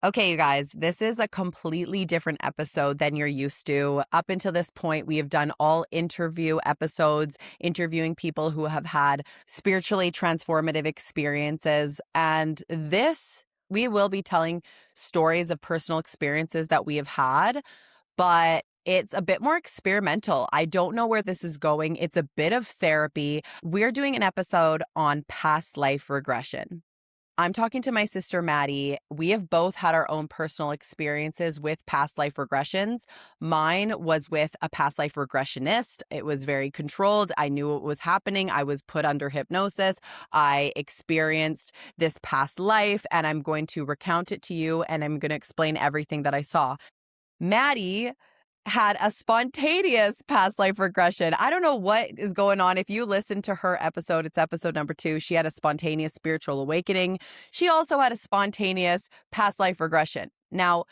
Okay, you guys, this is a completely different episode than you're used to. Up until this point, we have done all interview episodes, interviewing people who have had spiritually transformative experiences. And this, we will be telling stories of personal experiences that we have had, but it's a bit more experimental. I don't know where this is going. It's a bit of therapy. We're doing an episode on past life regression. I'm talking to my sister, Madi. We have both had our own personal experiences with past life regressions. Mine was with a past life regressionist. It was very controlled. I knew what was happening. I was put under hypnosis. I experienced this past life, and I'm going to recount it to you, and I'm going to explain everything that I saw. Madi had a spontaneous past life regression. I don't know what is going on. If you listen to her episode, it's episode number 2. She had a spontaneous spiritual awakening. She also had a spontaneous past life regression. Now,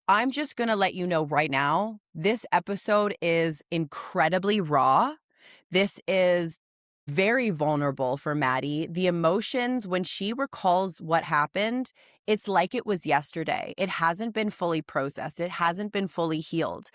I'm just going to let you know right now, this episode is incredibly raw. This is very vulnerable for Madi. The emotions, when she recalls what happened, it's like it was yesterday. It hasn't been fully processed. It hasn't been fully healed.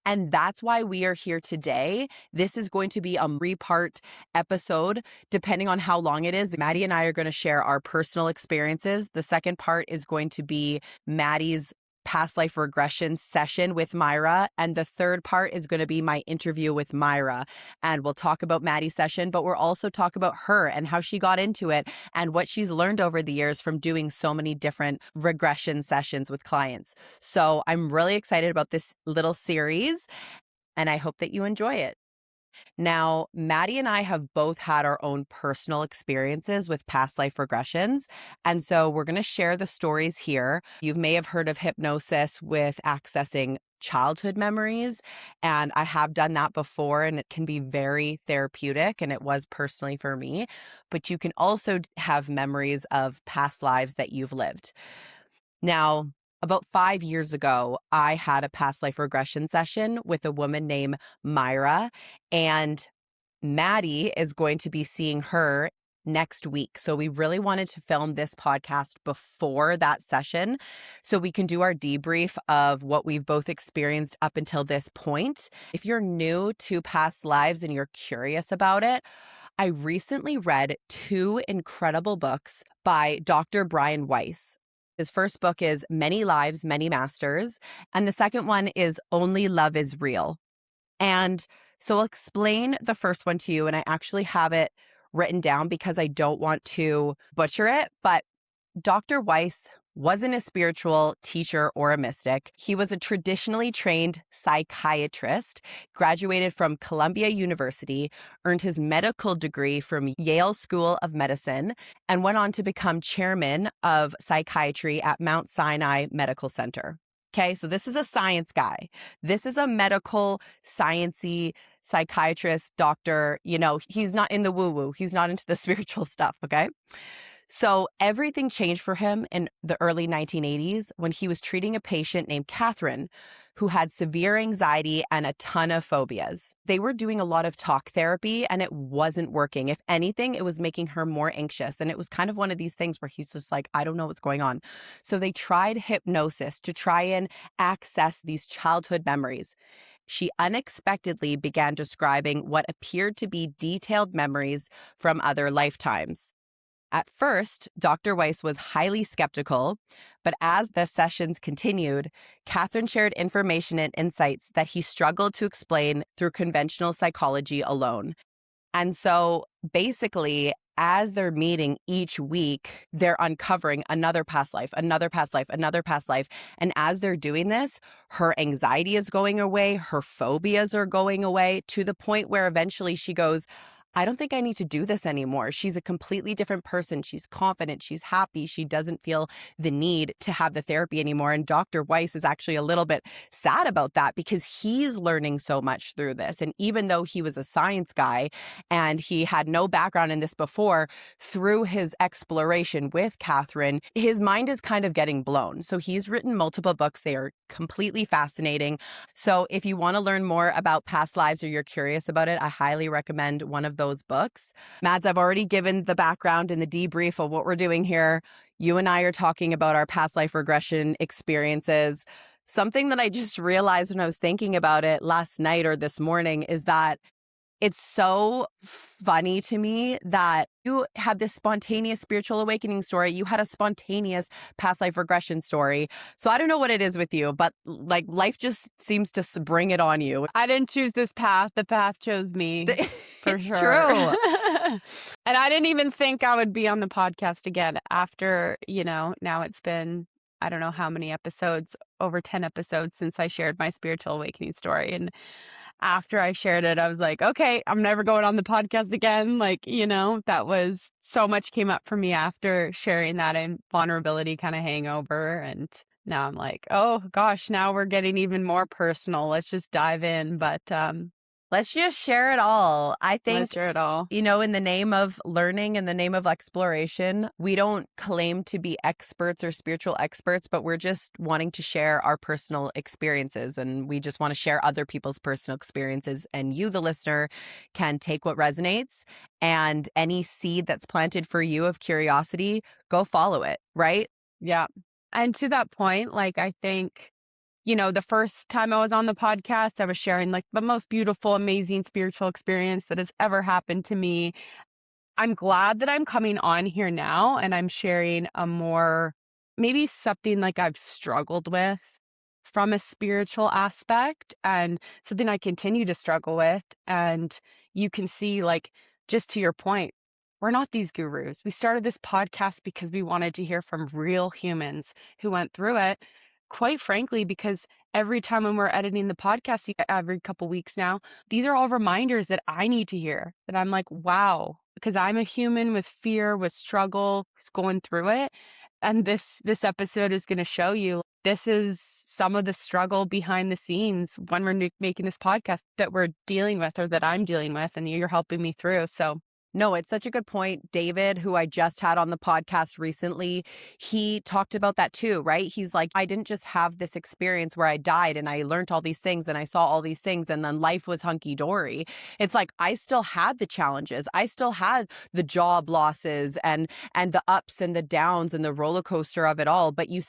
And that's why we are here today. This is going to be a 3-part episode, depending on how long it is. Madi and I are going to share our personal experiences. The second part is going to be Madi's past life regression session with Myra. And the third part is going to be my interview with Myra. And we'll talk about Madi's session, but we'll also talk about her and how she got into it and what she's learned over the years from doing so many different regression sessions with clients. So I'm really excited about this little series, and I hope that you enjoy it. Now, Madi and I have both had our own personal experiences with past life regressions. And so we're going to share the stories here. You may have heard of hypnosis with accessing childhood memories. And I have done that before, and it can be very therapeutic. And it was personally for me. But you can also have memories of past lives that you've lived. Now, about 5 years ago, I had a past life regression session with a woman named Myra, and Madi is going to be seeing her next week. So we really wanted to film this podcast before that session so we can do our debrief of what we've both experienced up until this point. If you're new to past lives and you're curious about it, I recently read 2 incredible books by Dr. Brian Weiss. His first book is Many Lives, Many Masters, and the second one is Only Love is Real. And so I'll explain the first one to you, and I actually have it written down because I don't want to butcher it, but Dr. Weiss wasn't a spiritual teacher or a mystic. He was a traditionally trained psychiatrist, graduated from Columbia University, earned his medical degree from Yale School of Medicine, and went on to become chairman of psychiatry at Mount Sinai Medical Center. Okay, so this is a science guy. This is a medical, sciencey psychiatrist, doctor. You know, he's not in the woo-woo. He's not into the spiritual stuff, okay? So everything changed for him in the early 1980s when he was treating a patient named Catherine who had severe anxiety and a ton of phobias. They were doing a lot of talk therapy and it wasn't working. If anything, it was making her more anxious. And it was kind of one of these things where he's just like, I don't know what's going on. So they tried hypnosis to try and access these childhood memories. She unexpectedly began describing what appeared to be detailed memories from other lifetimes. At first, Dr. Weiss was highly skeptical, but as the sessions continued, Catherine shared information and insights that he struggled to explain through conventional psychology alone. And so basically, as they're meeting each week, they're uncovering another past life, another past life, another past life. And as they're doing this, her anxiety is going away, her phobias are going away, to the point where eventually she goes, I don't think I need to do this anymore. She's a completely different person. She's confident. She's happy. She doesn't feel the need to have the therapy anymore. And Dr. Weiss is actually a little bit sad about that because he's learning so much through this. And even though he was a science guy and he had no background in this before, through his exploration with Catherine, his mind is kind of getting blown. So he's written multiple books. They are completely fascinating. So if you want to learn more about past lives or you're curious about it, I highly recommend one of those books. Mads, I've already given the background and the debrief of what we're doing here. you and I are talking about our past life regression experiences. Something that I just realized when I was thinking about it last night or this morning is that it's so funny to me that you had this spontaneous spiritual awakening story. You had a spontaneous past life regression story. So I don't know what it is with you, but like life just seems to bring it on you. I didn't choose this path. The path chose me. For It's sure. true. And I didn't even think I would be on the podcast again after, now it's been, I don't know how many episodes, over 10 episodes since I shared my spiritual awakening story. And after I shared it, I was like, okay, I'm never going on the podcast again. Like, that was so much came up for me after sharing that, and vulnerability kind of hangover. And now I'm like, oh gosh, now we're getting even more personal. Let's just dive in. But Let's just share it all. I let's think, share it all. in the name of learning, in the name of exploration, we don't claim to be experts or spiritual experts, but we're just wanting to share our personal experiences. And we just want to share other people's personal experiences. And you, the listener, can take what resonates, and any seed that's planted for you of curiosity, go follow it, right? Yeah. And to that point, like, I think, the first time I was on the podcast, I was sharing like the most beautiful, amazing spiritual experience that has ever happened to me. I'm glad that I'm coming on here now and I'm sharing a more, maybe something like I've struggled with from a spiritual aspect, and something I continue to struggle with. And you can see, like, just to your point, we're not these gurus. We started this podcast because we wanted to hear from real humans who went through it. Quite frankly, because every time when we're editing the podcast every couple weeks now, these are all reminders that I need to hear, that I'm like, wow, because I'm a human with fear, with struggle, who's going through it. And this episode is going to show you this is some of the struggle behind the scenes when we're making this podcast that we're dealing with, or that I'm dealing with, and you're helping me through. So No, it's such a good point. David, who I just had on the podcast recently, he talked about that too, right? He's like, I didn't just have this experience where I died and I learned all these things and I saw all these things and then life was hunky dory. It's like I still had the challenges. I still had the job losses and the ups and the downs and the roller coaster of it all, but you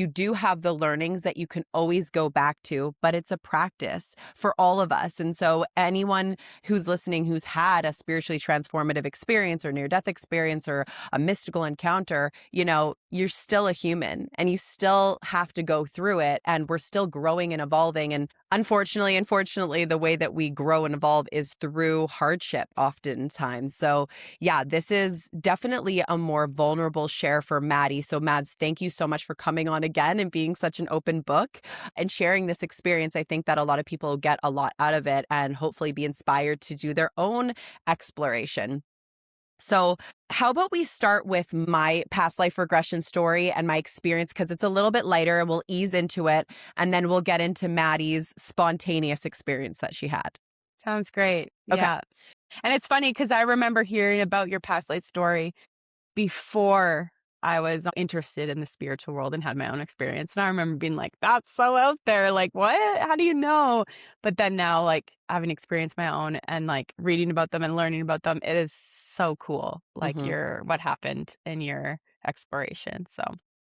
do have the learnings that you can always go back to, but it's a practice for all of us. And so anyone who's listening who's had a spiritually transformative experience or near-death experience or a mystical encounter, you're still a human and you still have to go through it, and we're still growing and evolving. And unfortunately, the way that we grow and evolve is through hardship oftentimes. So yeah, this is definitely a more vulnerable share for Madi. So Mads, thank you so much for coming on again and being such an open book and sharing this experience. I think that a lot of people get a lot out of it and hopefully be inspired to do their own exploration. So how about we start with my past life regression story and my experience, because it's a little bit lighter. We'll ease into it, and then we'll get into Madi's spontaneous experience that she had. sounds great. Okay. Yeah. And it's funny because I remember hearing about your past life story before I was interested in the spiritual world and had my own experience. And I remember being like, that's so out there. Like, what? How do you know? But then now, like, having experienced my own and like reading about them and learning about them, it is so cool. Like what happened in your exploration. So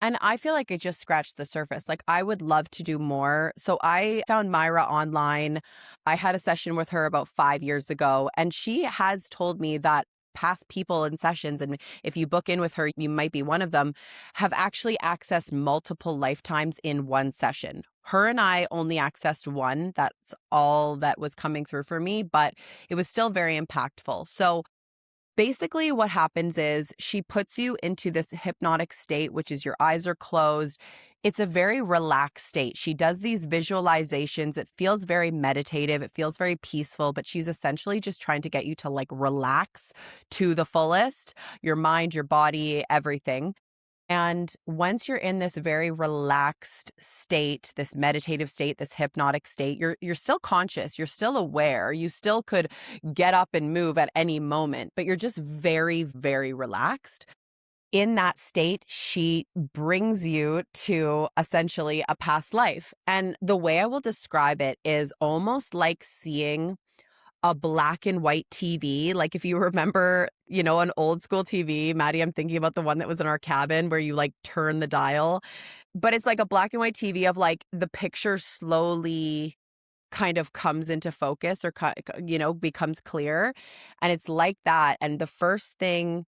And I feel like I just scratched the surface. Like, I would love to do more. So I found Myra online. I had a session with her about 5 years ago, and she has told me that past people in sessions, and if you book in with her, you might be one of them, have actually accessed multiple lifetimes in one session. Her and I only accessed one. That's all that was coming through for me, but it was still very impactful. So basically, what happens is she puts you into this hypnotic state, which is your eyes are closed. It's a very relaxed state. She does these visualizations. It feels very meditative. It feels very peaceful, but she's essentially just trying to get you to like relax to the fullest, your mind, your body, everything. And once you're in this very relaxed state, this meditative state, this hypnotic state, you're still conscious, you're still aware, you still could get up and move at any moment, but you're just very, very relaxed. In that state, she brings you to essentially a past life. And the way I will describe it is almost like seeing a black and white TV. Like if you remember, an old school TV, Maddie, I'm thinking about the one that was in our cabin where you like turn the dial, but it's like a black and white TV of like the picture slowly kind of comes into focus or, becomes clear. And it's like that. And the first thing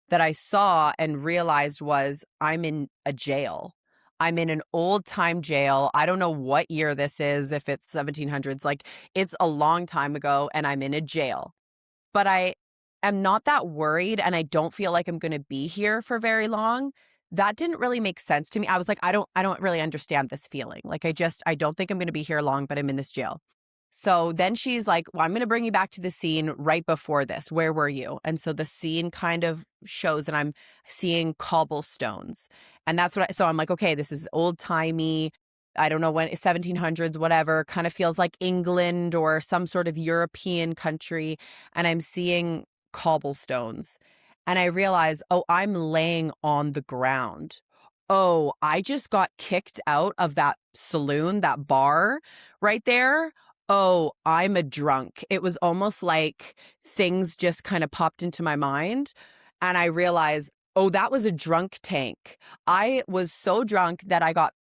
that I saw and realized was I'm in a jail. I'm in an old time jail. I don't know what year this is, if it's 1700s, like it's a long time ago, and I'm in a jail. But I am not that worried, and I don't feel like I'm going to be here for very long. That didn't really make sense to me. I was like, I don't really understand this feeling. Like I don't think I'm going to be here long, but I'm in this jail. So then she's like, well, I'm going to bring you back to the scene right before this. Where were you? And so the scene kind of shows, and I'm seeing cobblestones. And that's so I'm like, okay, this is old timey. I don't know when, 1700s, whatever, kind of feels like England or some sort of European country. And I'm seeing cobblestones. And I realize, oh, I'm laying on the ground. Oh, I just got kicked out of that saloon, that bar right there. Oh, I'm a drunk. It was almost like things just kind of popped into my mind. And I realized, oh, that was a drunk tank. I was so drunk that I got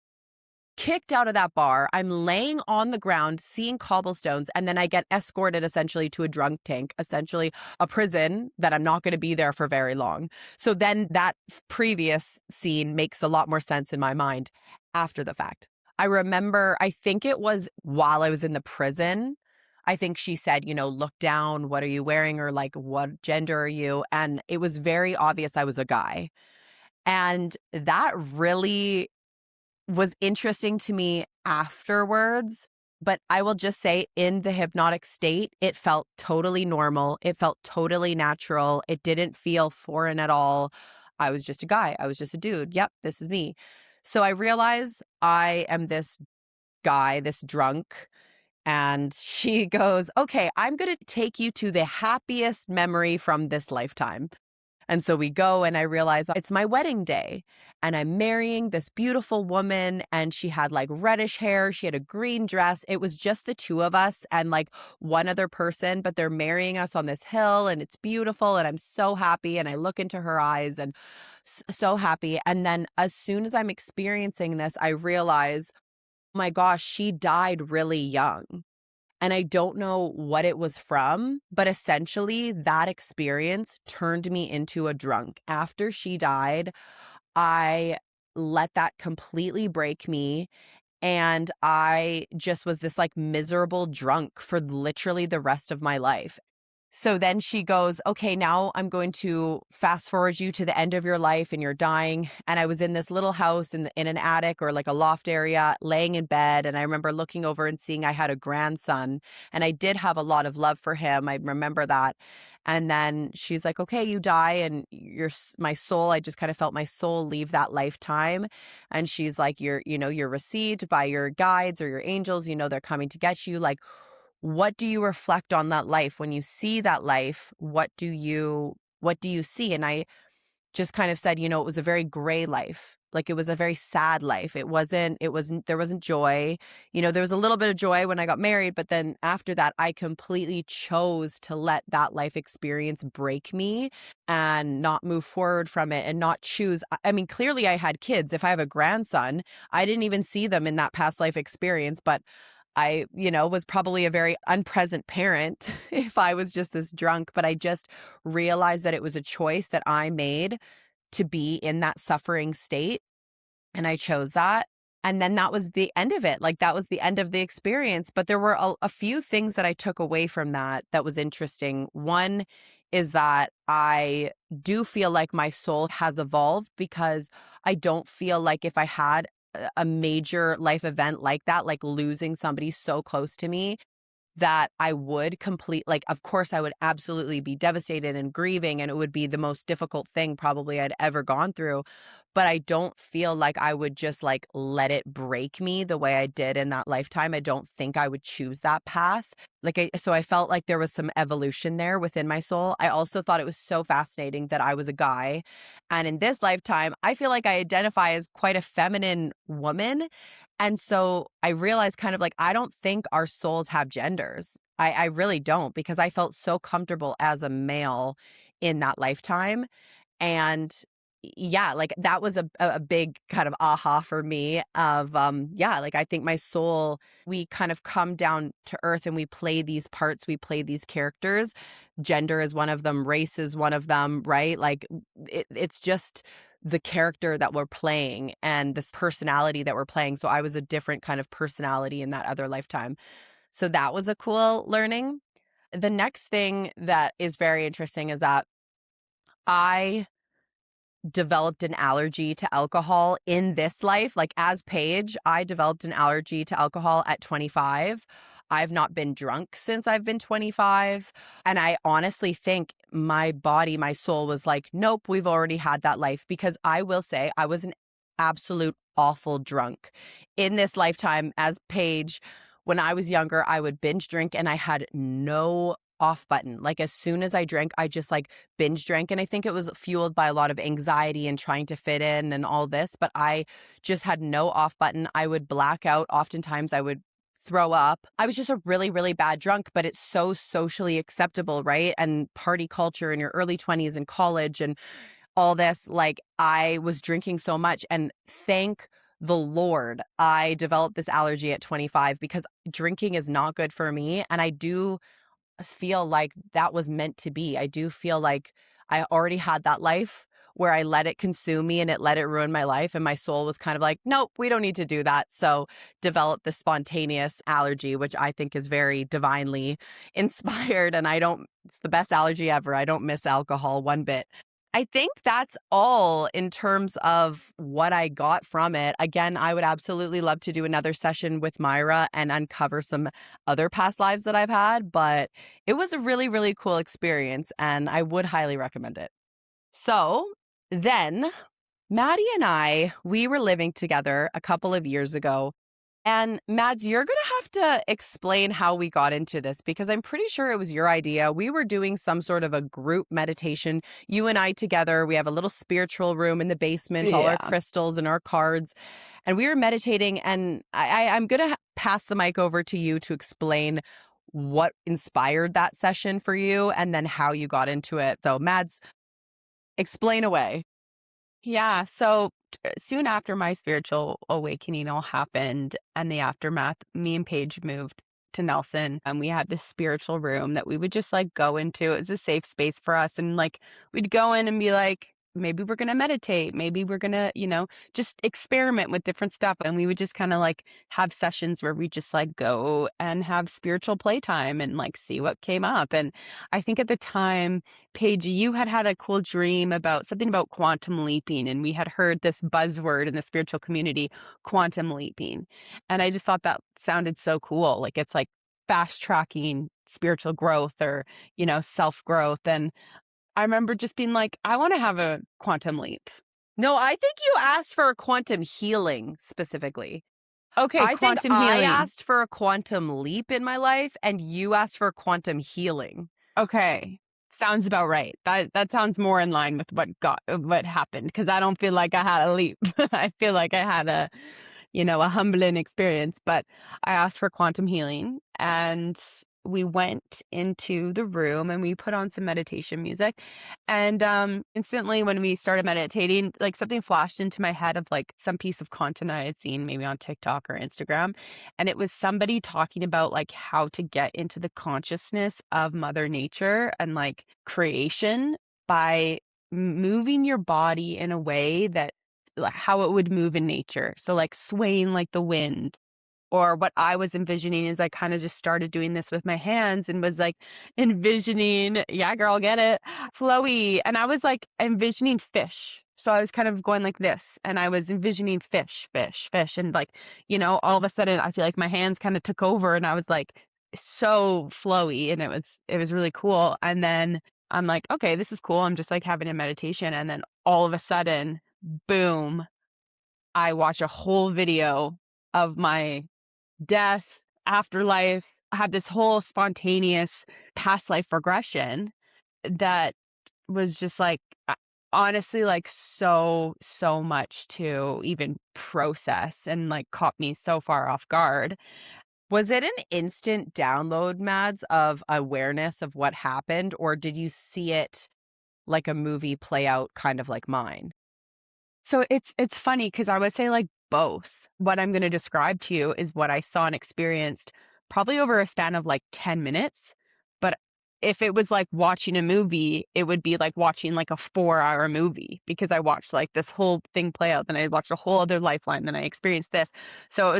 kicked out of that bar. I'm laying on the ground, seeing cobblestones, and then I get escorted essentially to a drunk tank, essentially a prison that I'm not going to be there for very long. So then that previous scene makes a lot more sense in my mind after the fact. I remember, I think it was while I was in the prison, I think she said, look down, what are you wearing? Or like, what gender are you? And it was very obvious I was a guy. And that really was interesting to me afterwards. But I will just say, in the hypnotic state, it felt totally normal. It felt totally natural. It didn't feel foreign at all. I was just a guy. I was just a dude. Yep, this is me. So I realize I am this guy, this drunk. And she goes, okay, I'm going to take you to the happiest memory from this lifetime. And so we go, and I realize it's my wedding day, and I'm marrying this beautiful woman, and she had like reddish hair. She had a green dress. It was just the two of us and like one other person, but they're marrying us on this hill, and it's beautiful. And I'm so happy. And I look into her eyes and so happy. And then as soon as I'm experiencing this, I realize, my gosh, she died really young. And I don't know what it was from, but essentially that experience turned me into a drunk. After she died, I let that completely break me. And I just was this like miserable drunk for literally the rest of my life. So then she goes, okay, now I'm going to fast forward you to the end of your life, and you're dying. And I was in this little house in an attic or like a loft area, laying in bed. And I remember looking over and seeing I had a grandson, and I did have a lot of love for him. I remember that. And then she's like, okay, you die, and my soul, I just kind of felt my soul leave that lifetime. And she's like, you're received by your guides or your angels, they're coming to get you. Like, what do you reflect on that life? When you see that life, what do you see? And I just kind of said, it was a very gray life. Like, it was a very sad life. There wasn't joy. There was a little bit of joy when I got married, but then after that, I completely chose to let that life experience break me and not move forward from it and not choose. I mean, clearly I had kids. If I have a grandson, I didn't even see them in that past life experience, but I, was probably a very unpresent parent if I was just this drunk, but I just realized that it was a choice that I made to be in that suffering state. And I chose that. And then that was the end of it. Like, that was the end of the experience. But there were a few things that I took away from that was interesting. One is that I do feel like my soul has evolved, because I don't feel like if I had a major life event like that, like losing somebody so close to me, that I would of course I would absolutely be devastated and grieving, and it would be the most difficult thing probably I'd ever gone through. But I don't feel like I would just like let it break me the way I did in that lifetime. I don't think I would choose that path. So I felt like there was some evolution there within my soul. I also thought it was so fascinating that I was a guy. And in this lifetime, I feel like I identify as quite a feminine woman. And so I realized kind of like, I don't think our souls have genders. I really don't, because I felt so comfortable as a male in that lifetime. And yeah, like that was a big kind of aha for me of yeah, like I think my soul, we kind of come down to earth and we play these parts, we play these characters. Gender is one of them, race is one of them, right? Like it's just the character that we're playing and this personality that we're playing. So I was a different kind of personality in that other lifetime. So that was a cool learning. The next thing that is very interesting is that I developed an allergy to alcohol in this life. Like as Paige, I developed an allergy to alcohol at 25. I've not been drunk since I've been 25. And I honestly think my body, my soul was like, nope, we've already had that life. Because I will say I was an absolute awful drunk. In this lifetime as Paige, when I was younger, I would binge drink and I had no off button. Like as soon as I drank, I just like binge drank. And I think it was fueled by a lot of anxiety and trying to fit in and all this, but I just had no off button. I would black out. Oftentimes I would throw up. I was just a really, really bad drunk, but it's so socially acceptable, right? And party culture in your early 20s and college and all this, like I was drinking so much. And thank the Lord, I developed this allergy at 25 because drinking is not good for me. And I do feel like that was meant to be. I do feel like I already had that life where I let it consume me and it let it ruin my life. And my soul was kind of like, nope, we don't need to do that. So develop the spontaneous allergy, which I think is very divinely inspired. And it's the best allergy ever. I don't miss alcohol one bit. I think that's all in terms of what I got from it. Again, I would absolutely love to do another session with Myra and uncover some other past lives that I've had, but it was a really, really cool experience and I would highly recommend it. So then Maddie and we were living together a couple of years ago. And Mads, you're going to have to explain how we got into this because I'm pretty sure it was your idea. We were doing some sort of a group meditation, you and I together. We have a little spiritual room in the basement, all our Yeah. crystals and our cards. And we were meditating. And I'm going to pass the mic over to you to explain what inspired that session for you and then how you got into it. So, Mads, explain away. Yeah. So soon after my spiritual awakening all happened and the aftermath, me and Paige moved to Nelson and we had this spiritual room that we would just like go into. It was a safe space for us. And like we'd go in and be like, maybe we're going to meditate. Maybe we're going to, just experiment with different stuff. And we would just kind of like have sessions where we just like go and have spiritual playtime and like see what came up. And I think at the time, Paige, you had a cool dream about something about quantum leaping, and we had heard this buzzword in the spiritual community, quantum leaping. And I just thought that sounded so cool. Like it's like fast tracking spiritual growth or, self growth. And I remember just being like, I want to have a quantum leap. No, I think you asked for a quantum healing specifically. Okay, I think quantum I healing. asked for a quantum leap in my life and you asked for quantum healing. Okay. Sounds about right. That sounds more in line with what happened because I don't feel like I had a leap. I feel like I had a humbling experience, but I asked for quantum healing and we went into the room and we put on some meditation music. And instantly when we started meditating, like something flashed into my head of like some piece of content I had seen maybe on TikTok or Instagram. And it was somebody talking about like how to get into the consciousness of Mother Nature and like creation by moving your body in a way that how it would move in nature. So like swaying like the wind. Or what I was envisioning is I kind of just started doing this with my hands and was like envisioning, yeah, girl, get it, flowy. And I was like envisioning fish. So I was kind of going like this and I was envisioning fish, fish, fish. And like, all of a sudden I feel like my hands kind of took over and I was like so flowy and it was really cool. And then I'm like, okay, this is cool. I'm just like having a meditation. And then all of a sudden, boom, I watch a whole video of my death, afterlife. I had this whole spontaneous past life regression that was just like, honestly, like so much to even process and like caught me so far off guard. Was it an instant download, Mads, of awareness of what happened, or did you see it like a movie play out kind of like mine? So it's funny because I would say like both. What I'm going to describe to you is what I saw and experienced probably over a span of like 10 minutes. But if it was like watching a movie, it would be like watching like a 4-hour movie because I watched like this whole thing play out. Then I watched a whole other lifeline. Then I experienced this. So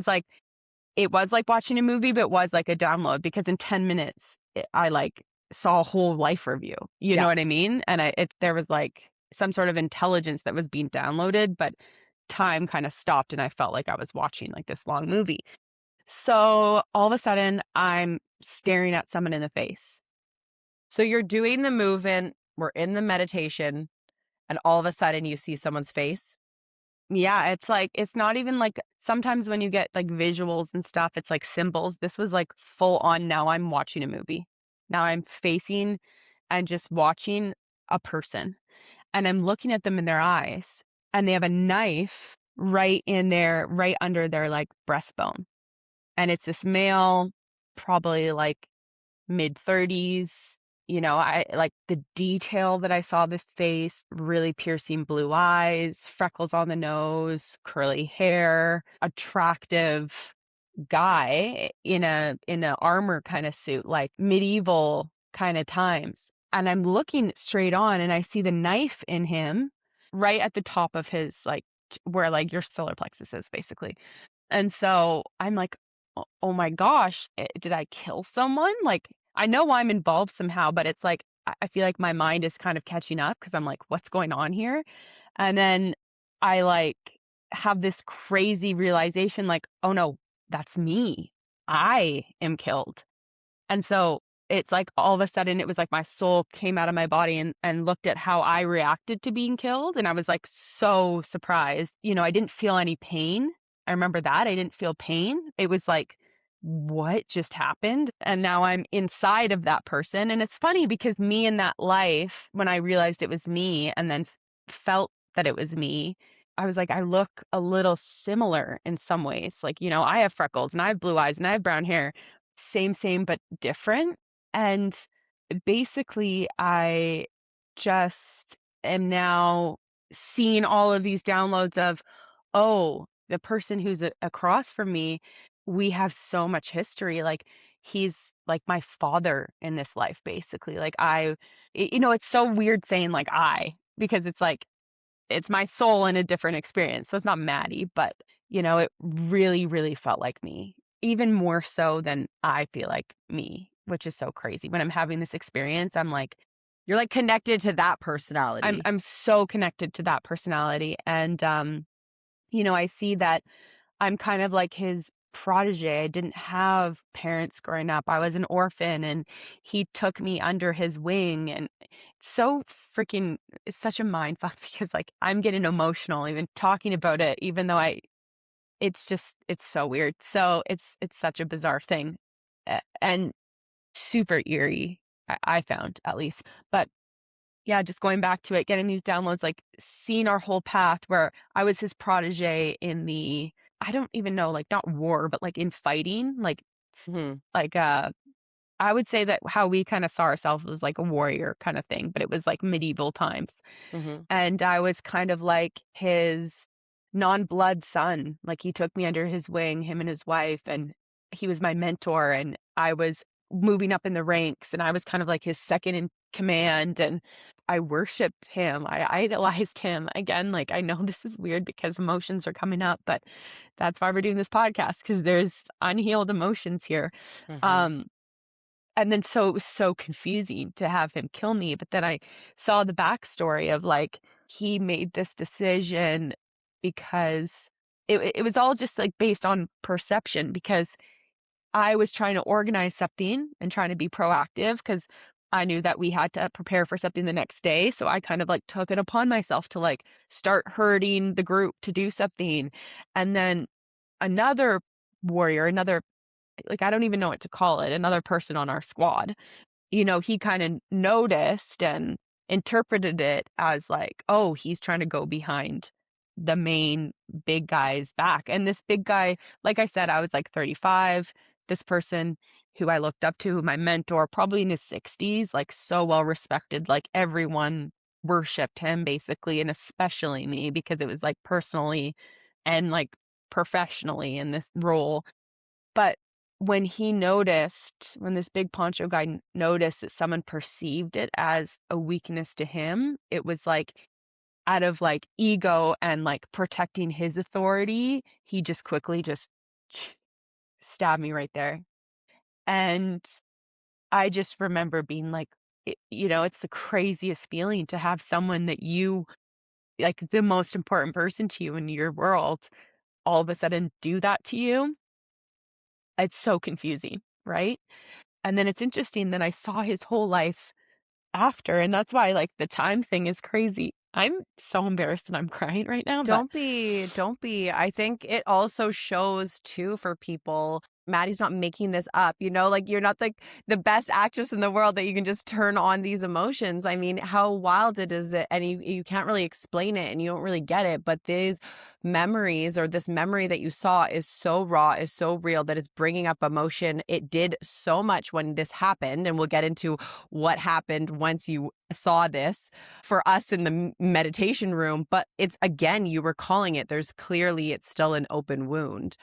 it was like watching a movie, but it was like a download because in 10 minutes, I like saw a whole life review. You know Yeah. what I mean? And there was like some sort of intelligence that was being downloaded, but time kind of stopped and I felt like I was watching like this long movie. So all of a sudden, I'm staring at someone in the face. So you're doing the movement, we're in the meditation, and all of a sudden you see someone's face? Yeah, it's like, it's not even like sometimes when you get like visuals and stuff, it's like symbols. This was like full on. Now I'm watching a movie. Now I'm facing and just watching a person and I'm looking at them in their eyes and they have a knife right in there, right under their like breastbone. And it's this male, probably like mid 30s. You know, I like the detail that I saw this face, really piercing blue eyes, freckles on the nose, curly hair, attractive guy in a armor kind of suit, like medieval kind of times. And I'm looking straight on and I see the knife in him right at the top of his like where like your solar plexus is basically. And so I'm like, oh my gosh, did I kill someone? Like, I know I'm involved somehow, but it's like, I feel like my mind is kind of catching up because I'm like, what's going on here? And then I like have this crazy realization like, oh no, that's me. I am killed. And so it's like all of a sudden it was like my soul came out of my body and looked at how I reacted to being killed. And I was like so surprised. You know, I didn't feel any pain. I remember that. I didn't feel pain. It was like, what just happened? And now I'm inside of that person. And it's funny because me in that life, when I realized it was me and then felt that it was me, I was like, I look a little similar in some ways. Like, you know, I have freckles and I have blue eyes and I have brown hair, same, but different. And basically, I just am now seeing all of these downloads of, oh, the person who's across from me, we have so much history. Like, he's like my father in this life, basically. Like, you know, it's so weird saying like because it's like, it's my soul in a different experience. So it's not Maddie, but you know, it really, really felt like me, even more so than I feel like me, which is so crazy. When I'm having this experience, I'm like, You're like connected to that personality. I'm so connected to that personality. And you know, I see that I'm kind of like his protege. I didn't have parents growing up. I was an orphan and he took me under his wing and it's so freaking it's such a mind fuck because like I'm getting emotional even talking about it even though I it's just it's so weird. So it's such a bizarre thing and super eerie I found at least. But yeah, just going back to it, getting these downloads, like seeing our whole path where I was his protege in the, I don't even know, like not war, but like in fighting, Mhm, like, uh, I would say that how we kind of saw ourselves was like a warrior kind of thing, but it was like medieval times. mhm. And I was kind of like his non-blood son. Like he took me under his wing, him and his wife, and he was my mentor. And I was moving up in the ranks, and I was kind of like his second in command. And I worshipped him. I idolized him. Again, like I know this is weird because emotions are coming up, but that's why we're doing this podcast because there's unhealed emotions here. Mhm. Um, and then so it was so confusing to have him kill me. But then I saw the backstory of like he made this decision because it was all just like based on perception because I was trying to organize something and trying to be proactive because I knew that we had to prepare for something the next day. So I kind of like took it upon myself to like start herding the group to do something. And then another warrior, another like I don't even know what to call it, another person on our squad, you know, he kind of noticed and interpreted it as like, oh, he's trying to go behind the main big guy's back. And this big guy, like I said, I was like 35. this person who I looked up to, my mentor, probably in his 60s, like so well respected, like everyone worshipped him basically, and especially me because it was like personally and like professionally in this role. But when this big poncho guy noticed that someone perceived it as a weakness to him, it was like out of like ego and like protecting his authority, he just quickly just stabbed me right there. And I just remember being like, it's the craziest feeling to have someone that you like, the most important person to you in your world, all of a sudden do that to you. It's so confusing, right? And then it's interesting that I saw his whole life after, and that's why like the time thing is crazy. I'm so embarrassed and I'm crying right now, but Don't be, don't be. I think it also shows too for people. Maddie's not making this up, like you're not like the best actress in the world that you can just turn on these emotions. I mean, how wild it is it, and you can't really explain it and you don't really get it. But these memories or this memory that you saw is so raw, is so real that it's bringing up emotion. It did so much when this happened, and we'll get into what happened once you saw this for us in the meditation room. But it's, again, you were calling it, there's clearly, it's still an open wound.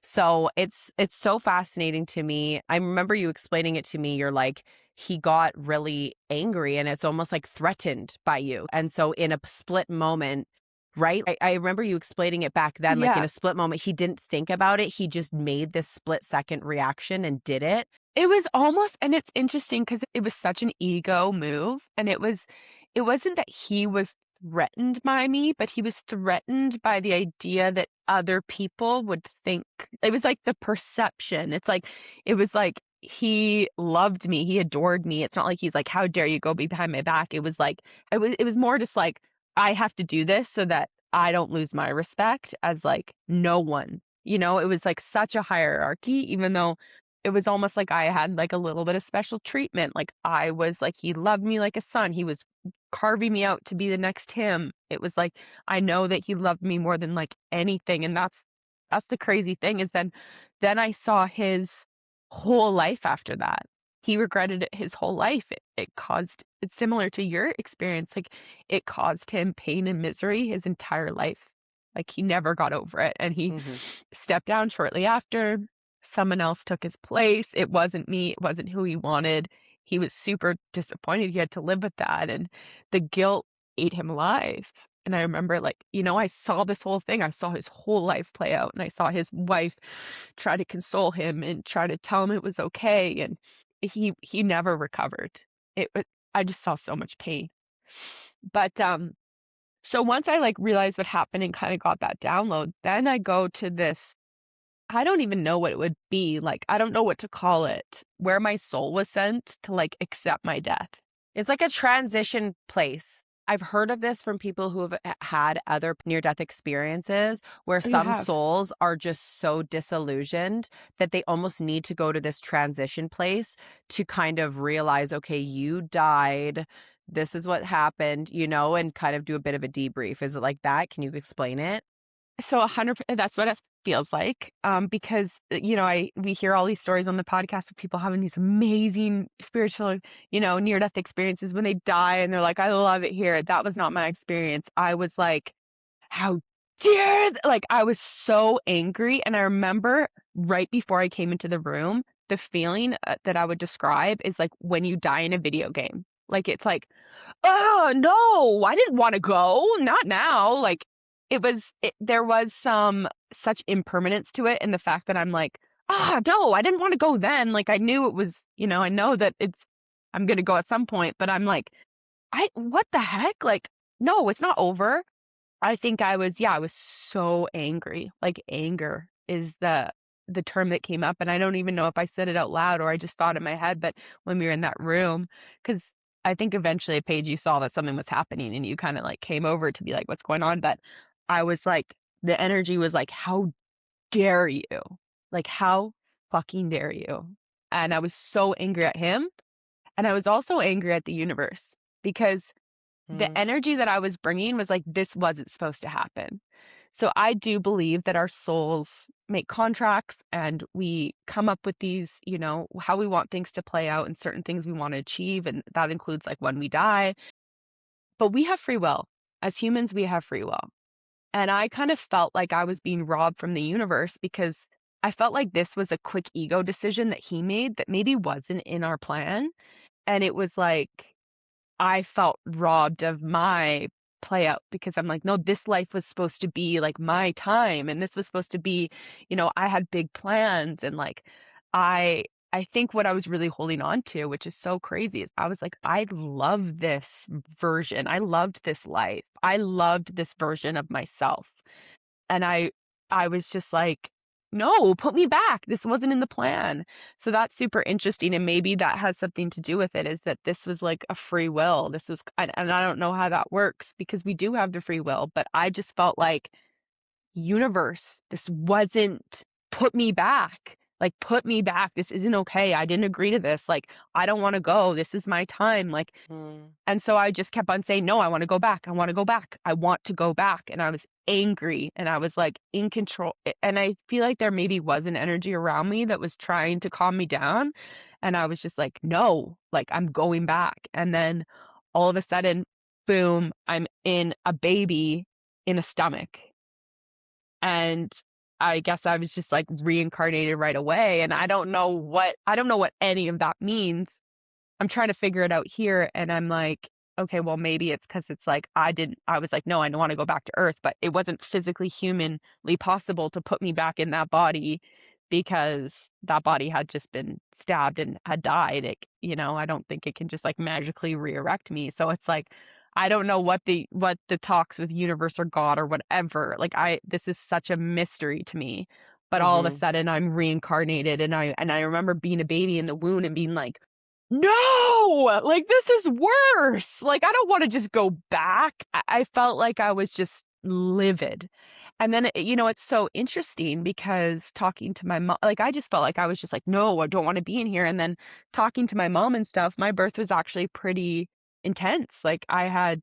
So it's so fascinating to me. I remember you explaining it to me. You're like, he got really angry and it's almost like threatened by you. And so in a split moment, right? I remember you explaining it back then, like in yeah. a split moment, he didn't think about it. He just made this split second reaction and did it. It was almost, and it's interesting because it was such an ego move, and it wasn't that he was threatened by me, but he was threatened by the idea that other people would think. It was like the perception. It was like he loved me, he adored me. It's not like he's like, how dare you go behind my back? It was like, it was more just like, I have to do this so that I don't lose my respect as like no one. It was like such a hierarchy, even though it was almost like I had like a little bit of special treatment. Like I was like, he loved me like a son. He was carving me out to be the next him. It was like, I know that he loved me more than like anything. And that's the crazy thing is then I saw his whole life after that. He regretted it his whole life. It's similar to your experience. Like it caused him pain and misery his entire life. Like he never got over it. And he Mm-hmm. stepped down shortly after. Someone else took his place. It wasn't me. It wasn't who he wanted. He was super disappointed. He had to live with that. And the guilt ate him alive. And I remember, like, I saw this whole thing. I saw his whole life play out. And I saw his wife try to console him and try to tell him it was okay. And he never recovered. I just saw so much pain. But so once I like realized what happened and kind of got that download, then I go to this. I don't even know what it would be. Like, I don't know what to call it, where my soul was sent to like accept my death. It's like a transition place. I've heard of this from people who have had other near-death experiences where Oh, you some have. souls are just so disillusioned that they almost need to go to this transition place to kind of realize, okay, you died. This is what happened, and kind of do a bit of a debrief. Is it like that? Can you explain it? So 100%, that's what it feels like. Because we hear all these stories on the podcast of people having these amazing spiritual, near death experiences when they die and they're like, I love it here. That was not my experience. I was like, how like I was so angry. And I remember right before I came into the room, the feeling that I would describe is like when you die in a video game. Like it's like, oh no, I didn't want to go, not now. Like there was some such impermanence to it, and the fact that I'm like, no, I didn't want to go then. Like I knew it was, I know that I'm gonna go at some point, but I'm like, what the heck? Like, no, it's not over. I think I was so angry. Like anger is the term that came up, and I don't even know if I said it out loud or I just thought in my head, but when we were in that room, because I think eventually, Paige, you saw that something was happening and you kind of like came over to be like, what's going on? But I was like, the energy was like, how dare you? Like, how fucking dare you? And I was so angry at him. And I was also angry at the universe because the Mm. energy that I was bringing was like, this wasn't supposed to happen. So I do believe that our souls make contracts and we come up with these, how we want things to play out and certain things we want to achieve. And that includes like when we die. But we have free will. As humans, we have free will. And I kind of felt like I was being robbed from the universe because I felt like this was a quick ego decision that he made that maybe wasn't in our plan. And it was like, I felt robbed of my play out because I'm like, no, this life was supposed to be like my time and this was supposed to be, I had big plans and like I I think what I was really holding on to, which is so crazy, is I was like, I love this version. I loved this life. I loved this version of myself. And I was just like, "No, put me back. This wasn't in the plan." So that's super interesting, and maybe that has something to do with it, is that this was like a free will. This was, and I don't know how that works because we do have the free will, but I just felt like, universe, this wasn't, put me back. Like, put me back. This isn't okay. I didn't agree to this. Like, I don't want to go. This is my time. Like, Mm. and so I just kept on saying, no, I want to go back. I want to go back. I want to go back. And I was angry and I was like in control. And I feel like there maybe was an energy around me that was trying to calm me down. And I was just like, no, like I'm going back. And then all of a sudden, boom, I'm in a baby in a stomach. And I guess I was just like reincarnated right away. And I don't know what any of that means. I'm trying to figure it out here and I'm like, okay, well maybe it's because it's like I was like, no, I don't want to go back to Earth, but it wasn't physically humanly possible to put me back in that body because that body had just been stabbed and had died. I don't think it can just like magically re-erect me. So it's like I don't know what the talks with universe or God or whatever. Like this is such a mystery to me. But all of a Mhm. sudden I'm reincarnated and I remember being a baby in the womb and being like, no, like this is worse. Like I don't want to just go back. I felt like I was just livid. And then, it's so interesting because talking to my mom, like I just felt like I was just like, no, I don't want to be in here. And then talking to my mom and stuff, my birth was actually pretty intense. Like I had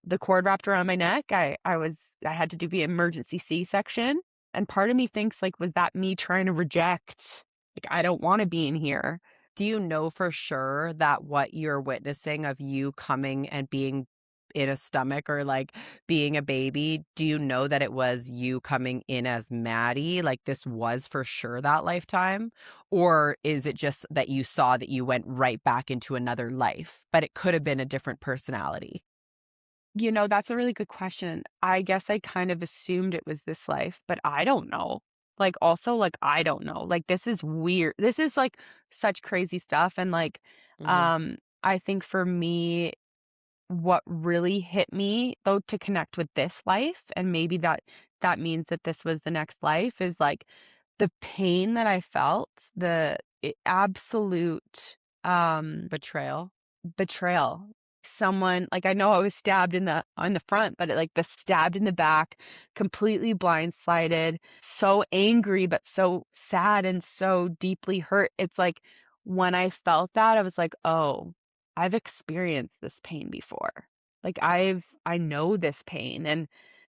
the cord wrapped around my neck. I had to do the emergency C-section. And part of me thinks like, was that me trying to reject? Like, I don't want to be in here. Do you know for sure that what you're witnessing of you coming and being in a stomach or like being a baby, do you know that it was you coming in as Maddie? Like this was for sure that lifetime? Or is it just that you saw that you went right back into another life, but it could have been a different personality? That's a really good question. I guess I kind of assumed it was this life, but I don't know. Like, also, like, I don't know. Like, this is weird. This is like such crazy stuff. And like, Hmm. I think for me, what really hit me though to connect with this life, and maybe that means that this was the next life, is like the pain that I felt, absolute, um, Betrayal. betrayal. Someone, like, I know I was stabbed in the front, but like the stabbed in the back, completely blindsided, so angry but so sad and so deeply hurt. It's like when I felt that, I was like, "Oh, I've experienced this pain before. Like I know this pain." And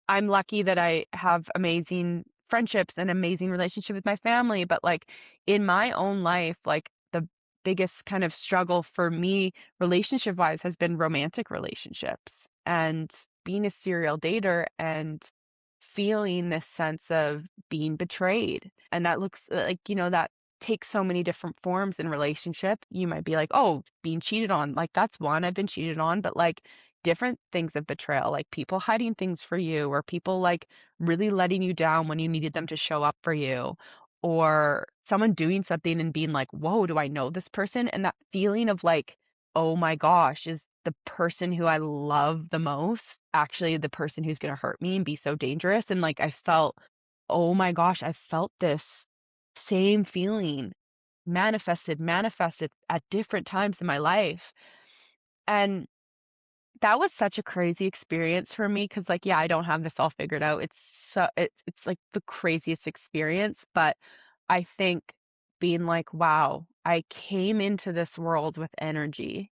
I'm lucky that I have amazing friendships and amazing relationship with my family, but like in my own life, like the biggest kind of struggle for me relationship wise has been romantic relationships and being a serial dater and feeling this sense of being betrayed. And that looks like, that takes so many different forms in relationship. You might be like, "Oh, being cheated on." Like that's one. I've been cheated on, but like different things of betrayal, like people hiding things for you, or people like really letting you down when you needed them to show up for you, or someone doing something and being like, whoa, do I know this person? And that feeling of like, oh my gosh, is the person who I love the most actually the person who's going to hurt me and be so dangerous? And like, I felt, oh my gosh, I felt this same feeling manifested at different times in my life. And that was such a crazy experience for me because, like, yeah, I don't have this all figured out. It's like the craziest experience, but I think being like, wow, I came into this world with energy,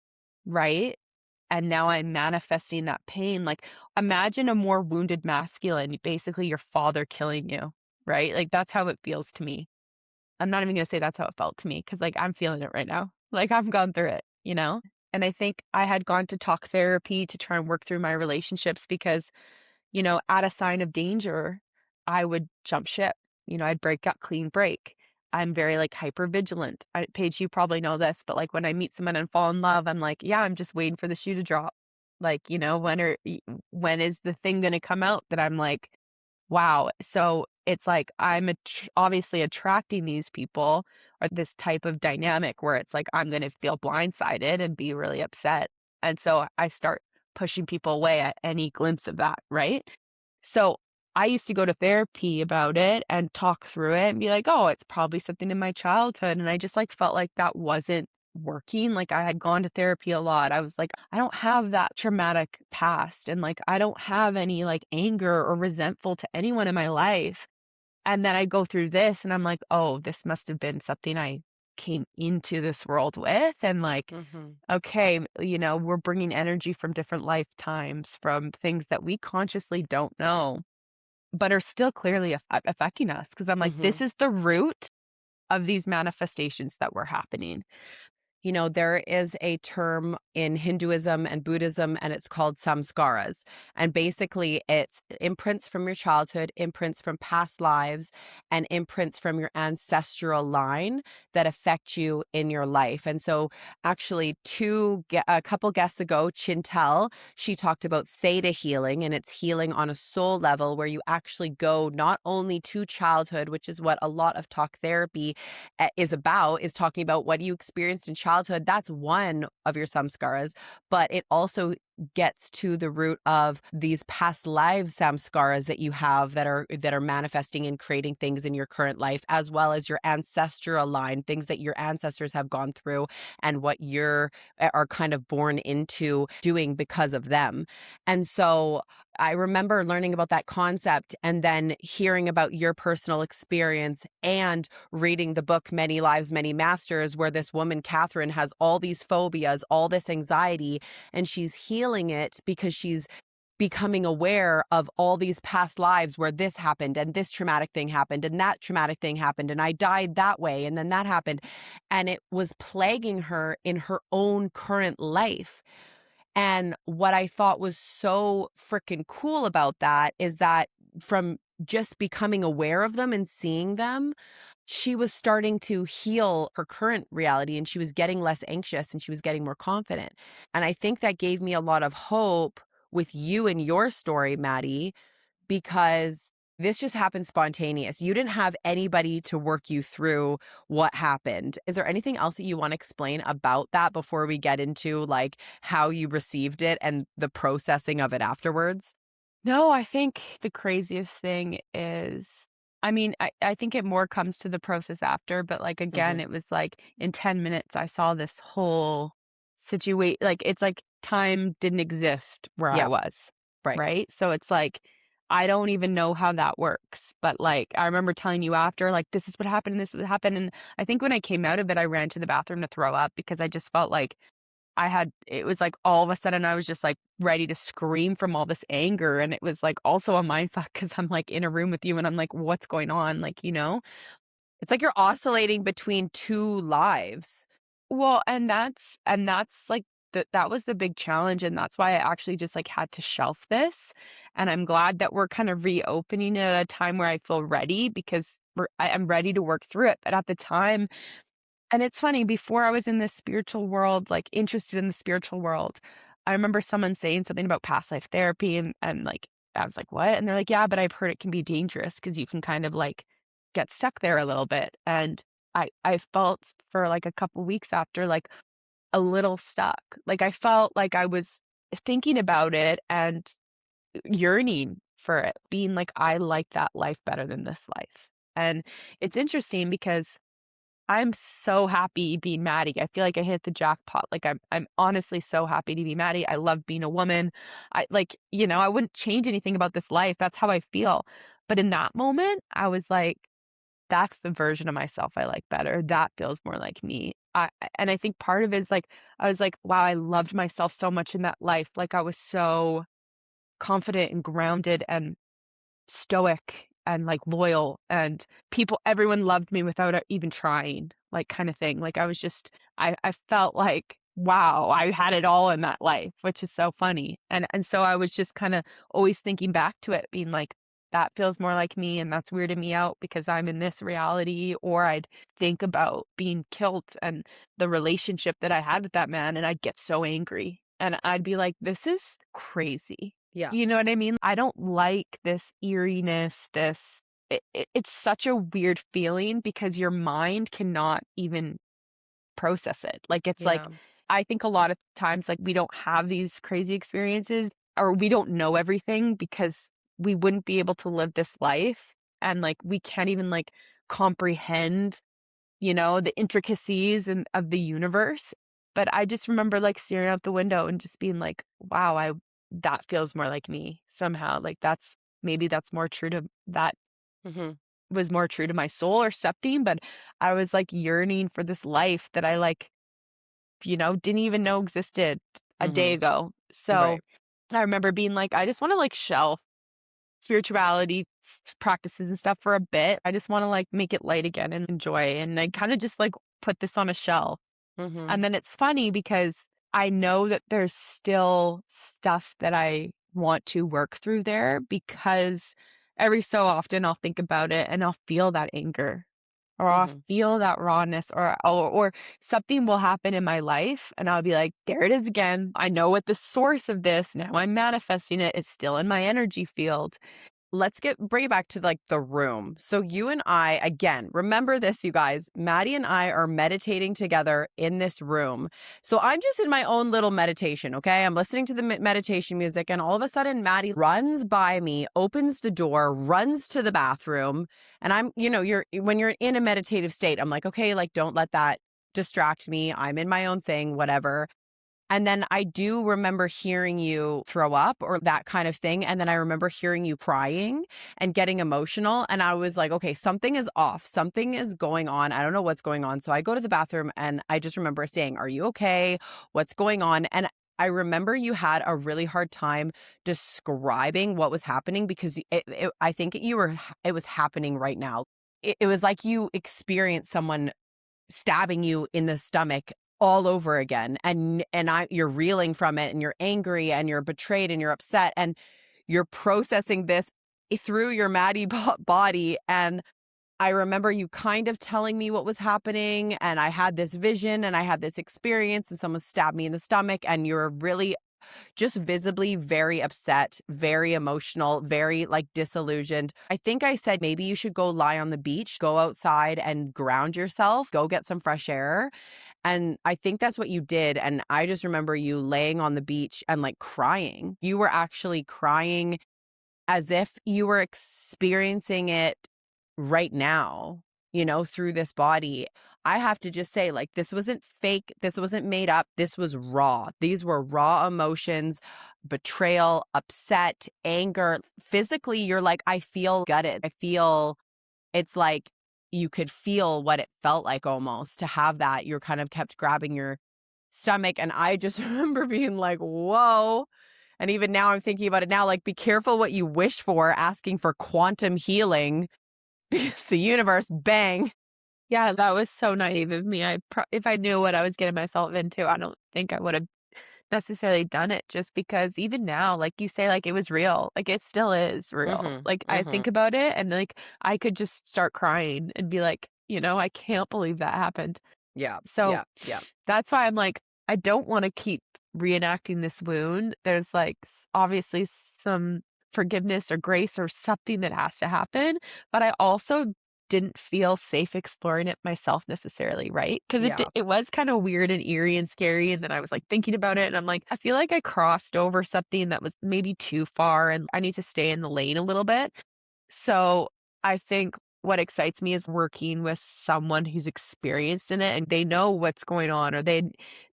right? and now I'm manifesting that pain. Like, imagine a more wounded masculine, basically your father killing you, right? Like, that's how it feels to me. I'm not even gonna say that's how it felt to me because, like, I'm feeling it right now. Like, I've gone through it, you know? And I think I had gone to talk therapy to try and work through my relationships because, at a sign of danger, I would jump ship. I'd break up, clean break. I'm very like hyper vigilant. Paige, you probably know this, but like when I meet someone and fall in love, I'm like, yeah, I'm just waiting for the shoe to drop. Like, when is the thing going to come out that I'm like, wow. So it's like I'm obviously attracting these people or this type of dynamic where it's like I'm going to feel blindsided and be really upset. And so I start pushing people away at any glimpse of that, right? So I used to go to therapy about it and talk through it and be like, oh, it's probably something in my childhood. And I just like felt like that wasn't working. Like I had gone to therapy a lot. I was like, I don't have that traumatic past. And like, I don't have any like anger or resentful to anyone in my life. And then I go through this and I'm like, oh, this must have been something I came into this world with. And like, Mhm. okay, we're bringing energy from different lifetimes, from things that we consciously don't know, but are still clearly affecting us. Because I'm like, this Mhm. is the root of these manifestations that were happening. There is a term in Hinduism and Buddhism, and it's called samskaras. And basically, it's imprints from your childhood, imprints from past lives, and imprints from your ancestral line that affect you in your life. And so, actually, a couple guests ago, Chintel, she talked about theta healing, and it's healing on a soul level where you actually go not only to childhood, which is what a lot of talk therapy is talking about what you experienced in childhood. That's one of your samskaras, but it also gets to the root of these past lives samskaras that you have that are manifesting and creating things in your current life, as well as your ancestral line, things that your ancestors have gone through and what you're are kind of born into doing because of them. And so I remember learning about that concept and then hearing about your personal experience and reading the book Many Lives, Many Masters, where this woman, Catherine, has all these phobias, all this anxiety, and she's healing it because she's becoming aware of all these past lives where this happened and this traumatic thing happened and that traumatic thing happened and I died that way and then that happened. And it was plaguing her in her own current life. And what I thought was so freaking cool about that is that from just becoming aware of them and seeing them, she was starting to heal her current reality and she was getting less anxious and she was getting more confident. And I think that gave me a lot of hope with you and your story, Madi, because this just happened spontaneous. You didn't have anybody to work you through what happened. Is there anything else that you want to explain about that before we get into like how you received it and the processing of it afterwards? No, I think the craziest thing is, I mean, I think it more comes to the process after, but like again, Mhm. it was like in 10 minutes, I saw this whole situation. Like it's like time didn't exist where I Yeah, was, right. right? So it's like, I don't even know how that works. But like, I remember telling you after, like, this is what happened and this is what happened. And I think when I came out of it, I ran to the bathroom to throw up because I just felt like it was like all of a sudden I was just like ready to scream from all this anger. And it was like also a mind fuck because I'm like in a room with you and I'm like, what's going on? Like, It's like you're oscillating between two lives. Well, and that's like that was the big challenge. And that's why I actually just like had to shelf this. And I'm glad that we're kind of reopening it at a time where I feel ready because I'm ready to work through it. But at the time, and it's funny, before I was in this spiritual world, like interested in the spiritual world, I remember someone saying something about past life therapy and like I was like, "What?" And they're like, "Yeah, but I've heard it can be dangerous because you can kind of like get stuck there a little bit." And I felt for like a couple weeks after like a little stuck. Like I felt like I was thinking about it and yearning for it, being like I like that life better than this life. And it's interesting because I'm so happy being Maddie. I feel like I hit the jackpot. Like I'm honestly so happy to be Maddie. I love being a woman. I like, I wouldn't change anything about this life. That's how I feel. But in that moment, I was like, that's the version of myself I like better. That feels more like me. And I think part of it is like, I was like, wow, I loved myself so much in that life. Like I was so confident and grounded and stoic and like loyal, and everyone loved me without even trying, like kind of thing. Like I was just, I felt like, wow, I had it all in that life, which is so funny. And so I was just kind of always thinking back to it, being like, that feels more like me, and that's weirding me out because I'm in this reality. Or I'd think about being killed and the relationship that I had with that man, and I'd get so angry. And I'd be like, this is crazy. Yeah. Do you know what I mean? I don't like this eeriness, it's such a weird feeling because your mind cannot even process it. Like it's like Yeah. I think a lot of times like we don't have these crazy experiences, or we don't know everything because we wouldn't be able to live this life, and like we can't even like comprehend, the intricacies of the universe. But I just remember like staring out the window and just being like, wow, that feels more like me somehow. Like maybe that's more true to that Hmm. was more true to my soul or something. But I was like yearning for this life that I like, didn't even know existed a day Hmm. ago. So Right. I remember being like, I just want to like shelf spirituality practices and stuff for a bit. I just want to like make it light again and enjoy. And I kind of just like put this on a shelf. Hmm. And then it's funny because I know that there's still stuff that I want to work through there, because every so often I'll think about it and I'll feel that anger, or I'll Hmm. feel that rawness, or something will happen in my life and I'll be like, there it is again. I know what the source of this. Now I'm manifesting it. It's still in my energy field. Let's bring it back to like the room. So you and I, again, remember this, you guys, Maddie and I are meditating together in this room. So I'm just in my own little meditation. Okay. I'm listening to the meditation music, and all of a sudden Maddie runs by me, opens the door, runs to the bathroom. And I'm, when you're in a meditative state, I'm like, okay, like don't let that distract me. I'm in my own thing, whatever. And then I do remember hearing you throw up or that kind of thing. And then I remember hearing you crying and getting emotional. And I was like, okay, something is off. Something is going on. I don't know what's going on. So I go to the bathroom and I just remember saying, are you okay? What's going on? And I remember you had a really hard time describing what was happening because I think it was happening right now. It was like you experienced someone stabbing you in the stomach all over again, and you're reeling from it, and you're angry and you're betrayed and you're upset, and you're processing this through your Maddie body. And I remember you kind of telling me what was happening, and I had this vision and I had this experience, and someone stabbed me in the stomach, and you're really just visibly very upset, very emotional, very like disillusioned. I think I said maybe you should go lie on the beach, go outside and ground yourself, go get some fresh air. And I think that's what you did. And I just remember you laying on the beach and like crying. You were actually crying as if you were experiencing it right now, through this body. I have to just say, like, this wasn't fake. This wasn't made up. This was raw. These were raw emotions, betrayal, upset, anger. Physically, you're like, I feel gutted. I feel it's like you could feel what it felt like almost to have that. You're kind of kept grabbing your stomach. And I just remember being like, whoa. And even now I'm thinking about it now, like, be careful what you wish for, asking for quantum healing because the universe, bang. Yeah, that was so naive of me. If I knew what I was getting myself into, I don't think I would have necessarily done it, just because even now, like you say, like it was real. Like it still is real. Mm-hmm. Like I Mm-hmm. think about it and like I could just start crying and be like, I can't believe that happened. Yeah. So Yeah. Yeah. that's why I'm like, I don't want to keep reenacting this wound. There's like obviously some forgiveness or grace or something that has to happen, but I also didn't feel safe exploring it myself necessarily, right? Because Yeah. it was kind of weird and eerie and scary, and then I was like thinking about it, and I'm like, I feel like I crossed over something that was maybe too far, and I need to stay in the lane a little bit. So I think what excites me is working with someone who's experienced in it and they know what's going on, or they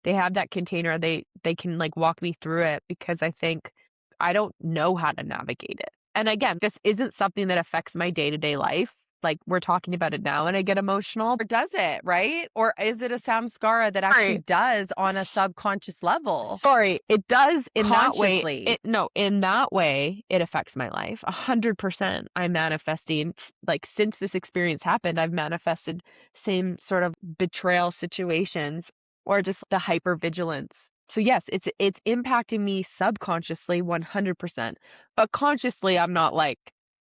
have that container, they can like walk me through it, because I think I don't know how to navigate it. And again, this isn't something that affects my day-to-day life. like we're talking about it now and I get emotional. Or does it, right? Or is it a samskara that actually Sorry. does on a subconscious level? Sorry, it does in that way. Consciously. In that way, it affects my life 100%. I'm manifesting, like, since this experience happened, I've manifested same sort of betrayal situations or just the hypervigilance. So yes, it's impacting me subconsciously 100%. But consciously, I'm not like,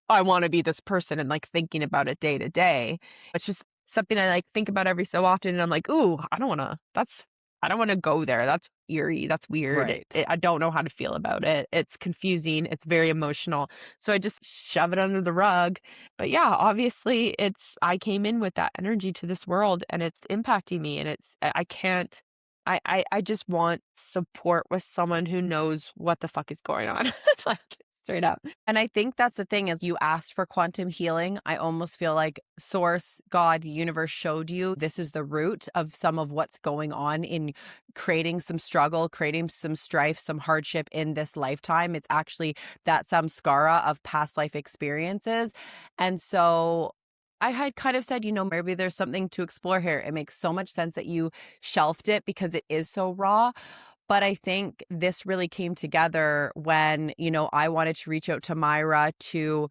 I want to be this person and like thinking about it day to day. It's just something I like think about every so often and I'm like, "Ooh, I don't want to go there. That's eerie. That's weird. Right. I don't know how to feel about it. It's confusing. It's very emotional." So I just shove it under the rug. But yeah, obviously I came in with that energy to this world and it's impacting me and I can't, I just want support with someone who knows what the fuck is going on. Like straight up. And I think that's the thing is you asked for quantum healing. I almost feel like source, God, the universe showed you this is the root of some of what's going on in creating some struggle, creating some strife, some hardship in this lifetime. It's actually that samskara of past life experiences. And so I had kind of said, maybe there's something to explore here. It makes so much sense that you shelved it because it is so raw. But I think this really came together when, I wanted to reach out to Myra to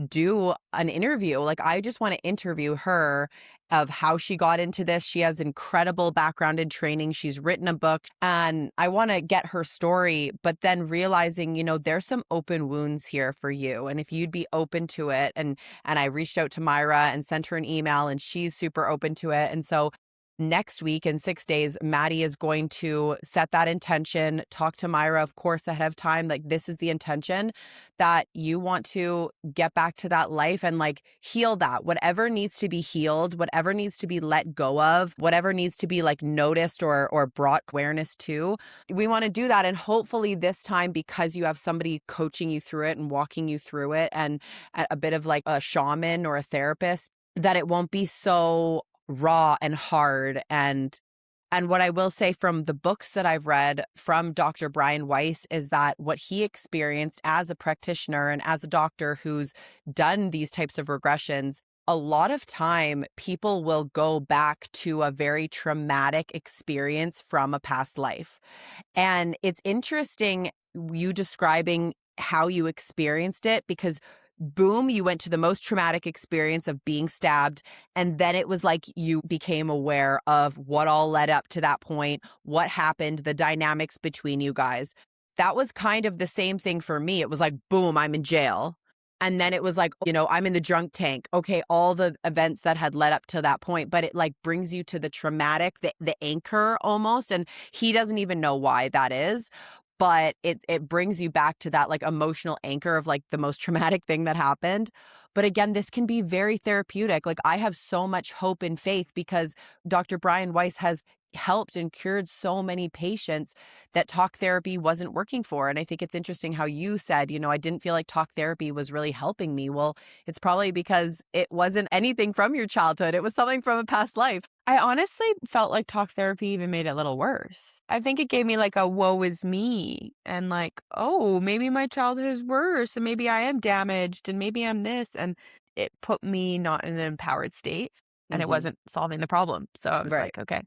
do an interview. Like, I just want to interview her of how she got into this. She has incredible background in training. She's written a book and I want to get her story, but then realizing, there's some open wounds here for you. And if you'd be open to it. And I reached out to Myra and sent her an email and she's super open to it. And so next week in 6 days, Madi is going to set that intention, talk to Myra, of course, ahead of time. Like, this is the intention that you want to get back to that life and like heal that. Whatever needs to be healed, whatever needs to be let go of, whatever needs to be like noticed or brought awareness to. We want to do that. And hopefully this time, because you have somebody coaching you through it and walking you through it and a bit of like a shaman or a therapist, that it won't be so raw and hard. And what I will say from the books that I've read from Dr. Brian Weiss is that what he experienced as a practitioner and as a doctor who's done these types of regressions, a lot of time people will go back to a very traumatic experience from a past life. And it's interesting you describing how you experienced it because boom, you went to the most traumatic experience of being stabbed. And then it was like you became aware of what all led up to that point, what happened, the dynamics between you guys. That was kind of the same thing for me. It was like, boom, I'm in jail. And then it was like, I'm in the drunk tank. Okay, all the events that had led up to that point, but it like brings you to the traumatic, the anchor almost. And he doesn't even know why that is. But it brings you back to that like emotional anchor of like the most traumatic thing that happened. But again, this can be very therapeutic. Like, I have so much hope and faith because Dr. Brian Weiss has helped and cured so many patients that talk therapy wasn't working for. And I think it's interesting how you said, I didn't feel like talk therapy was really helping me. Well, it's probably because it wasn't anything from your childhood. It was something from a past life. I honestly felt like talk therapy even made it a little worse. I think it gave me like a woe is me and like, oh, maybe my childhood is worse and maybe I am damaged and maybe I'm this. And it put me not in an empowered state and it Mm-hmm. wasn't solving the problem. So I was Right. like, okay.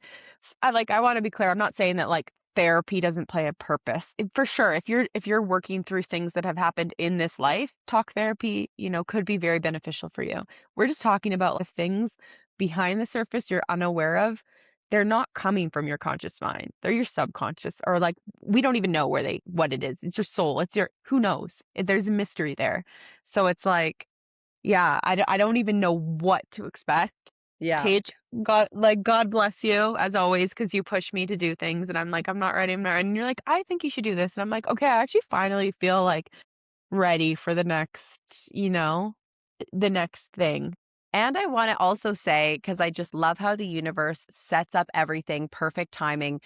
I want to be clear. I'm not saying that like therapy doesn't play a purpose. For sure, if you're working through things that have happened in this life, talk therapy, could be very beneficial for you. We're just talking about the things behind the surface you're unaware of. They're not coming from your conscious mind. They're your subconscious, or like we don't even know what it is. It's your soul. It's your, who knows? There's a mystery there. So it's like, yeah, I don't even know what to expect. Yeah. Paige, God bless you as always, because you push me to do things and I'm like, I'm not ready, I'm not ready. And you're like, I think you should do this. And I'm like, okay, I actually finally feel like ready for the next, the next thing. And I want to also say, because I just love how the universe sets up everything, perfect timing.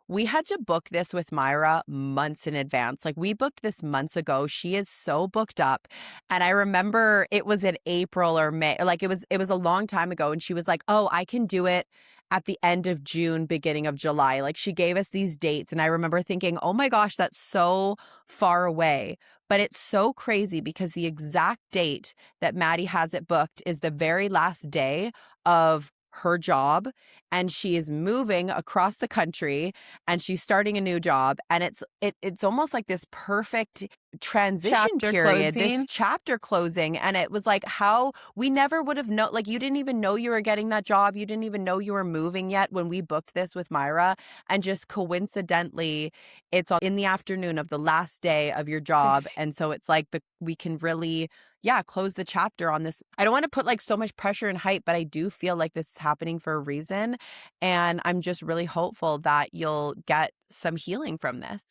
We had to book this with Myra months in advance. Like, we booked this months ago. She is so booked up. And I remember it was in April or May, like it was a long time ago. And she was like, oh, I can do it at the end of June, beginning of July. Like, she gave us these dates. And I remember thinking, oh my gosh, that's so far away. But it's so crazy because the exact date that Madi has it booked is the very last day of her job, and she is moving across the country and she's starting a new job, and it's almost like this perfect transition Chapter period, this closing. chapter closing. And it was like, how we never would have known, like, you didn't even know you were getting that job, you didn't even know you were moving yet when we booked this with Myra, and just coincidentally it's in the afternoon of the last day of your job. And so it's like we can really close the chapter on this. I don't want to put like so much pressure and hype, but I do feel like this is happening for a reason. And I'm just really hopeful that you'll get some healing from this,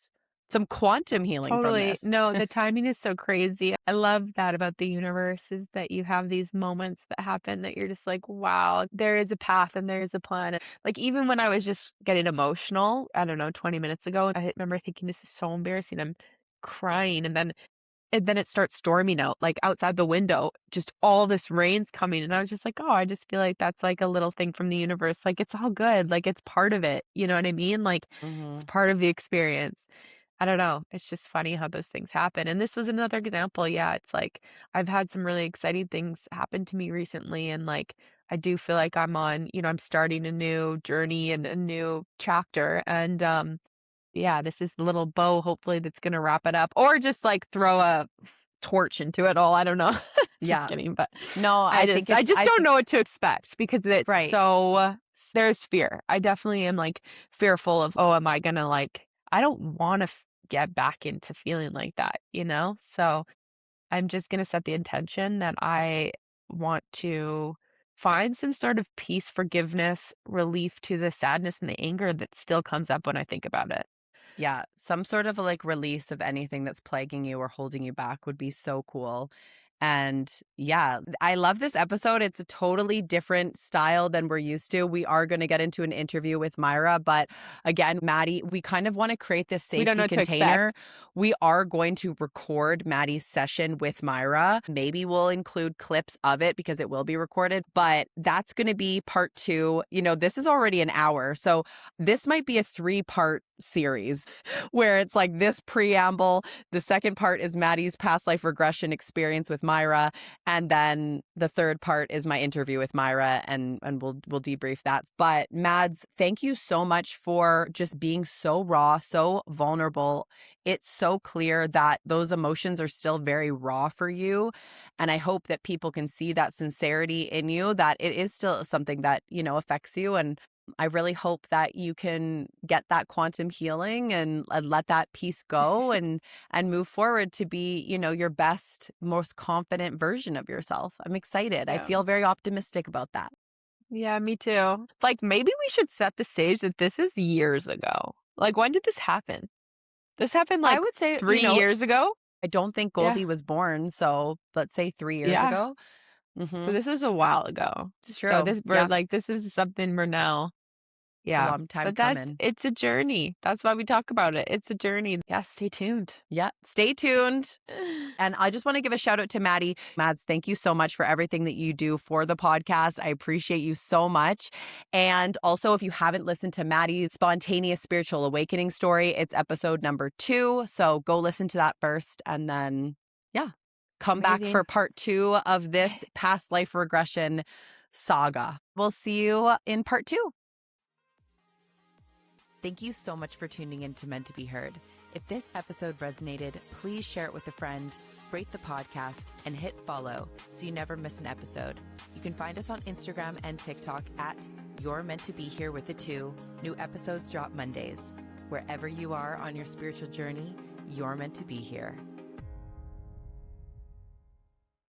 some quantum healing from Totally. this. No, the timing is so crazy. I love that about the universe is that you have these moments that happen that you're just like, wow, there is a path and there is a plan. Like even when I was just getting emotional, I don't know, 20 minutes ago, I remember thinking this is so embarrassing. I'm crying and then it starts storming out, like outside the window, just all this rain's coming. And I was just like, oh, I just feel like that's like a little thing from the universe. Like it's all good. Like it's part of it. You know what I mean? Like it's Hmm. part of the experience. I don't know. It's just funny how those things happen. And this was another example. Yeah, it's like I've had some really exciting things happen to me recently. And like I do feel like I'm starting a new journey and a new chapter. And yeah, this is the little bow, hopefully, that's gonna wrap it up, or just like throw a torch into it all. I don't know. Just Yeah. kidding, but No, I just I don't think, know what to expect because it's right. so there's fear. I definitely am like fearful of, oh, am I gonna like I don't want to get back into feeling like that, you know? So I'm just gonna set the intention that I want to find some sort of peace, forgiveness, relief to the sadness and the anger that still comes up when I think about it. Yeah, some sort of like release of anything that's plaguing you or holding you back would be so cool. And yeah, I love this episode. It's a totally different style than we're used to. We are going to get into an interview with Myra, but again, Madi, we kind of want to create this We don't know safety what to container. expect. We are going to record Madi's session with Myra. Maybe we'll include clips of it because it will be recorded, but that's going to be part 2. You know, this is already an hour. So this might be a 3-part series where it's like this preamble. The second part is Madi's past life regression experience with Myra, and then the third part is my interview with Myra, and we'll debrief that. But Mads, thank you so much for just being so raw, so vulnerable. It's so clear that those emotions are still very raw for you, and I hope that people can see that sincerity in you, that it is still something that, you know, affects you. And I really hope that you can get that quantum healing and let that piece go and move forward to be, you know, your best, most confident version of yourself. I'm excited. I Yeah. feel very optimistic about that. Yeah, me too. Like maybe we should set the stage that this is years ago. Like when did this happen? This happened I like would say, you 3 know, years ago? I don't think Yeah. Goldie was born, so let's say 3 years Yeah. ago. So Mm-hmm. this was a while ago. It's So true. this we're Yeah, like this is something we're now it's a yeah. long time But coming. it's a journey. That's why we talk about it. It's a journey. Yeah, stay tuned. Yeah, stay tuned. And I just want to give a shout out to Madi. Mads, thank you so much for everything that you do for the podcast. I appreciate you so much. And also, if you haven't listened to Madi's spontaneous spiritual awakening story, it's episode number 2. So go listen to that first. And then, yeah, come back for Amazing. part 2 of this past life regression saga. We'll see you in part 2. Thank you so much for tuning in to Meant to Be Heard. If this episode resonated, please share it with a friend, rate the podcast, and hit follow so you never miss an episode. You can find us on Instagram and TikTok at You're Meant to Be Here with a 2. New episodes drop Mondays. Wherever you are on your spiritual journey, you're meant to be here.